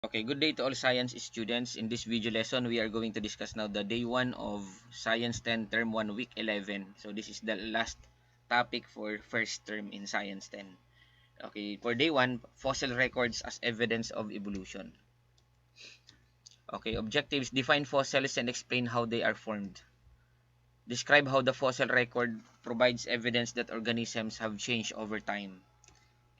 Okay, good day to all science students. In this video lesson, we are going to discuss now the day 1 of Science 10 Term 1 Week 11. So this is the last topic for first term in Science 10. Okay, for day 1, fossil records as evidence of evolution. Okay, objectives: define fossils and explain how they are formed. Describe how the fossil record provides evidence that organisms have changed over time.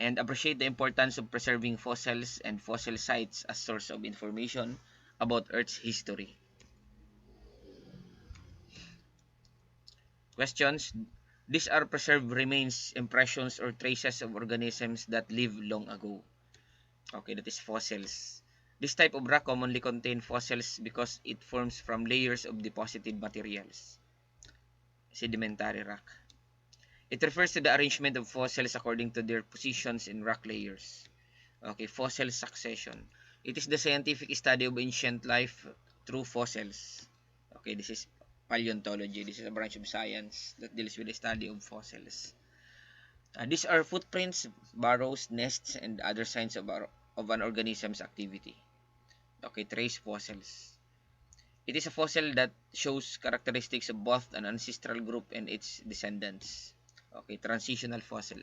And appreciate the importance of preserving fossils and fossil sites as source of information about Earth's history. Questions. These are preserved remains, impressions, or traces of organisms that lived long ago. Okay, that is fossils. This type of rock commonly contains fossils because it forms from layers of deposited materials. Sedimentary rock. It refers to the arrangement of fossils according to their positions in rock layers. Okay, fossil succession. It is the scientific study of ancient life through fossils. Okay, this is paleontology. This is a branch of science that deals with the study of fossils. These are footprints, burrows, nests, and other signs of an organism's activity. Okay, trace fossils. It is a fossil that shows characteristics of both an ancestral group and its descendants. Okay, transitional fossil.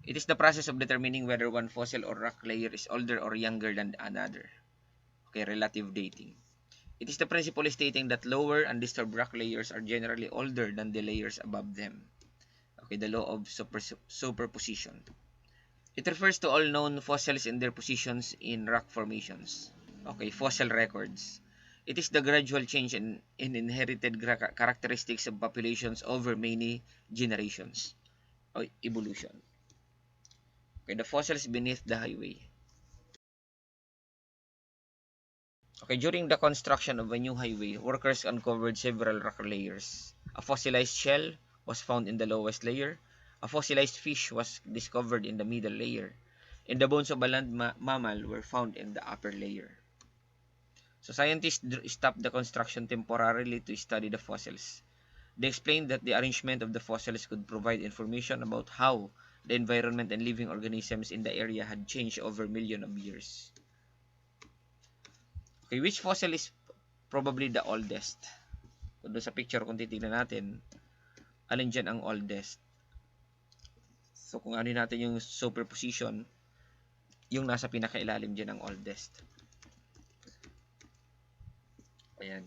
It is the process of determining whether one fossil or rock layer is older or younger than another. Okay, relative dating. It is the principle stating that lower undisturbed rock layers are generally older than the layers above them. Okay, the law of superposition. It refers to all known fossils and their positions in rock formations. Okay, fossil records. It is the gradual change in inherited characteristics of populations over many generations. Or evolution. Okay, the fossils beneath the highway. Okay, during the construction of a new highway, workers uncovered several rock layers. A fossilized shell was found in the lowest layer. A fossilized fish was discovered in the middle layer. And the bones of a land mammal were found in the upper layer. So scientists stopped the construction temporarily to study the fossils. They explained that the arrangement of the fossils could provide information about how the environment and living organisms in the area had changed over millions of years. Okay, which fossil is probably the oldest? Kung doon sa picture kung titignan natin, alin dyan ang oldest? So kung ano natin yung superposition, yung nasa pinakailalim dyan ang oldest. Ayan.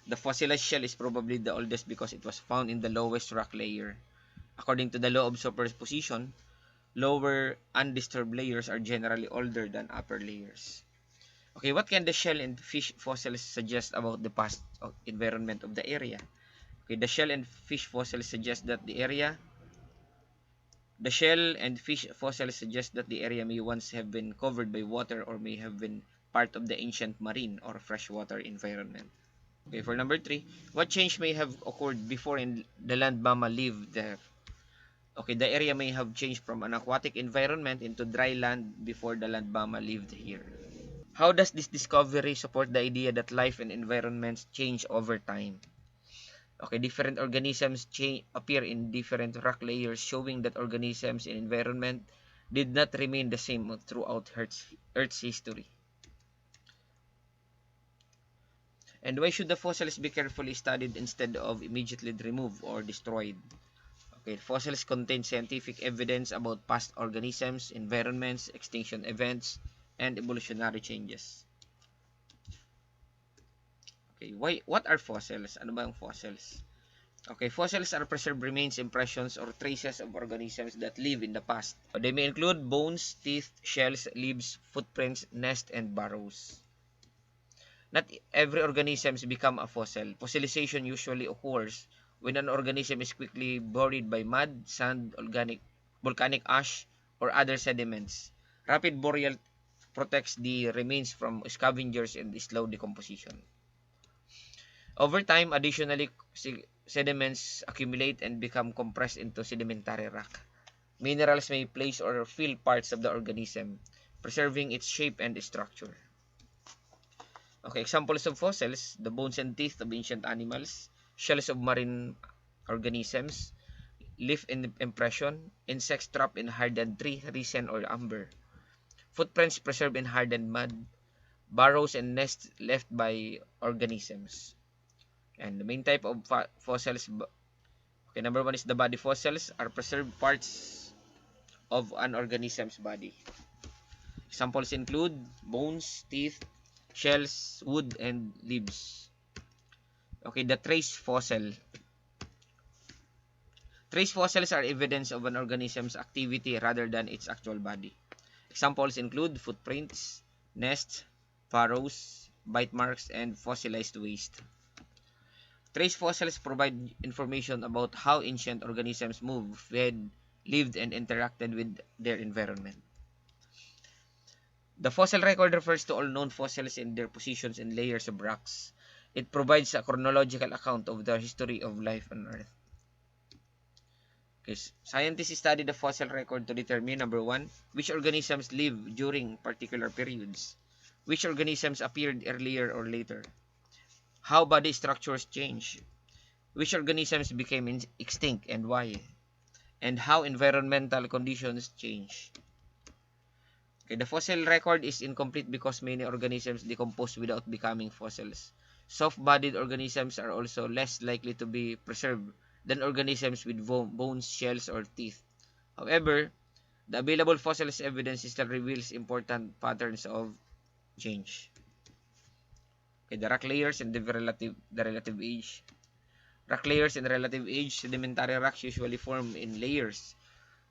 The fossilized shell is probably the oldest because it was found in the lowest rock layer. According to the law of superposition, lower undisturbed layers are generally older than upper layers. Okay, what can the shell and fish fossils suggest about the past environment of the area? Okay, the shell and fish fossils suggest that the shell and fish fossils suggest that the area may once have been covered by water or may have been part of the ancient marine or freshwater environment. Okay, for number 3, what change may have occurred before in the land mammal lived there? Okay, the area may have changed from an aquatic environment into dry land before the land mammal lived here. How does this discovery support the idea that life and environments change over time? Okay, different organisms appear in different rock layers, showing that organisms and environment did not remain the same throughout Earth's history. And why should the fossils be carefully studied instead of immediately removed or destroyed? Okay, fossils contain scientific evidence about past organisms, environments, extinction events, and evolutionary changes. Okay, what are fossils? Ano ba ang fossils? Okay, fossils are preserved remains, impressions, or traces of organisms that live in the past. They may include bones, teeth, shells, leaves, footprints, nests, and burrows. Not every organism become a fossil. Fossilization usually occurs when an organism is quickly buried by mud, sand, volcanic ash, or other sediments. Rapid burial protects the remains from scavengers and slow decomposition. Over time, additionally, sediments accumulate and become compressed into sedimentary rock. Minerals may place or fill parts of the organism, preserving its shape and structure. Okay, examples of fossils: the bones and teeth of ancient animals, shells of marine organisms, leaf impression, insects trapped in hardened tree, resin or amber, footprints preserved in hardened mud, burrows and nests left by organisms. And the main type of fossils, okay, number one is the body fossils, are preserved parts of an organism's body. Examples include bones, teeth, shells, wood, and leaves. Okay, the trace fossil. Trace fossils are evidence of an organism's activity rather than its actual body. Examples include footprints, nests, burrows, bite marks, and fossilized waste. Trace fossils provide information about how ancient organisms moved, fed, lived, and interacted with their environment. The fossil record refers to all known fossils and their positions in layers of rocks. It provides a chronological account of the history of life on Earth. Okay, scientists study the fossil record to determine, number one, which organisms lived during particular periods, which organisms appeared earlier or later, how body structures change, which organisms became extinct and why, and how environmental conditions change. Okay, the fossil record is incomplete because many organisms decompose without becoming fossils. Soft-bodied organisms are also less likely to be preserved than organisms with bones, shells, or teeth. However, the available fossils evidence still reveals important patterns of change. Okay, the rock layers and the relative age. Rock layers and relative age. Sedimentary rocks usually form in layers.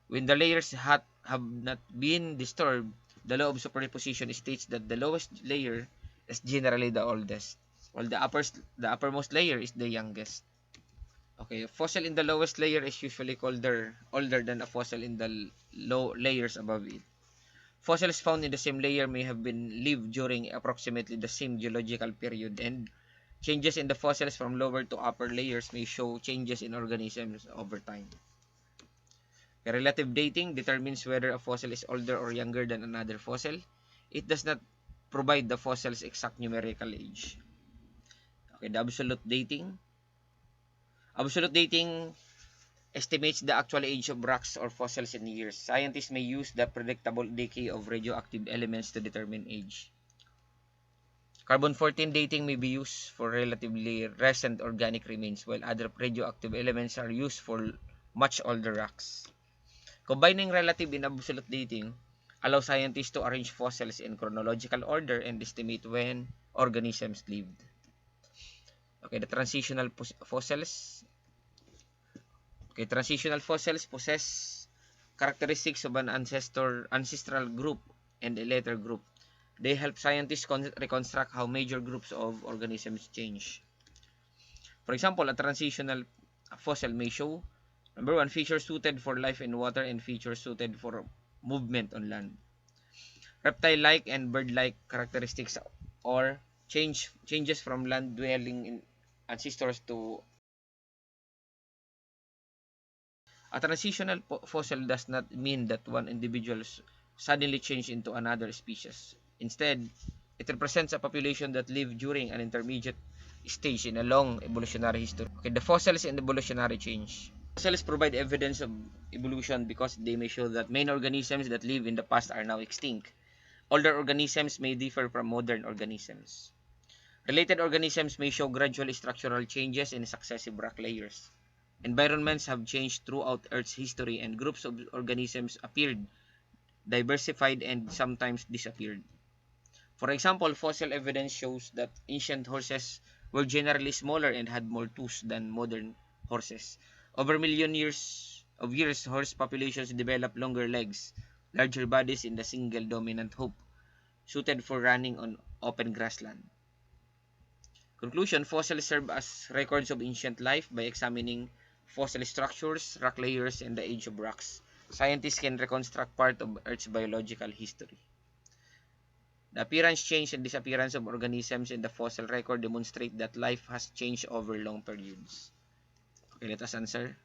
When the layers have not been disturbed, the law of superposition states that the lowest layer is generally the oldest, while the uppermost layer is the youngest. Okay, a fossil in the lowest layer is usually older than a fossil in the low layers above it. Fossils found in the same layer may have been lived during approximately the same geological period, and changes in the fossils from lower to upper layers may show changes in organisms over time. Relative dating determines whether a fossil is older or younger than another fossil. It does not provide the fossil's exact numerical age. Okay, the absolute dating. Absolute dating estimates the actual age of rocks or fossils in years. Scientists may use the predictable decay of radioactive elements to determine age. Carbon-14 dating may be used for relatively recent organic remains, while other radioactive elements are used for much older rocks. Combining relative and absolute dating allows scientists to arrange fossils in chronological order and estimate when organisms lived. Okay, the transitional fossils. Okay, transitional fossils possess characteristics of an ancestral group and a later group. They help scientists reconstruct how major groups of organisms change. For example, a transitional fossil may show, number one, features suited for life in water and features suited for movement on land. Reptile-like and bird-like characteristics or changes from land-dwelling ancestors to a transitional fossil does not mean that one individual suddenly changed into another species. Instead, it represents a population that lived during an intermediate stage in a long evolutionary history. Okay, the fossils and evolutionary change. Fossils provide evidence of evolution because they may show that many organisms that lived in the past are now extinct. Older organisms may differ from modern organisms. Related organisms may show gradual structural changes in successive rock layers. Environments have changed throughout Earth's history and groups of organisms appeared, diversified, and sometimes disappeared. For example, fossil evidence shows that ancient horses were generally smaller and had more toes than modern horses. Over millions of years, horse populations developed longer legs, larger bodies in the single dominant hoof, suited for running on open grassland. Conclusion, fossils serve as records of ancient life. By examining fossil structures, rock layers, and the age of rocks, scientists can reconstruct part of Earth's biological history. The appearance, change, and disappearance of organisms in the fossil record demonstrate that life has changed over long periods. Okay, let us answer.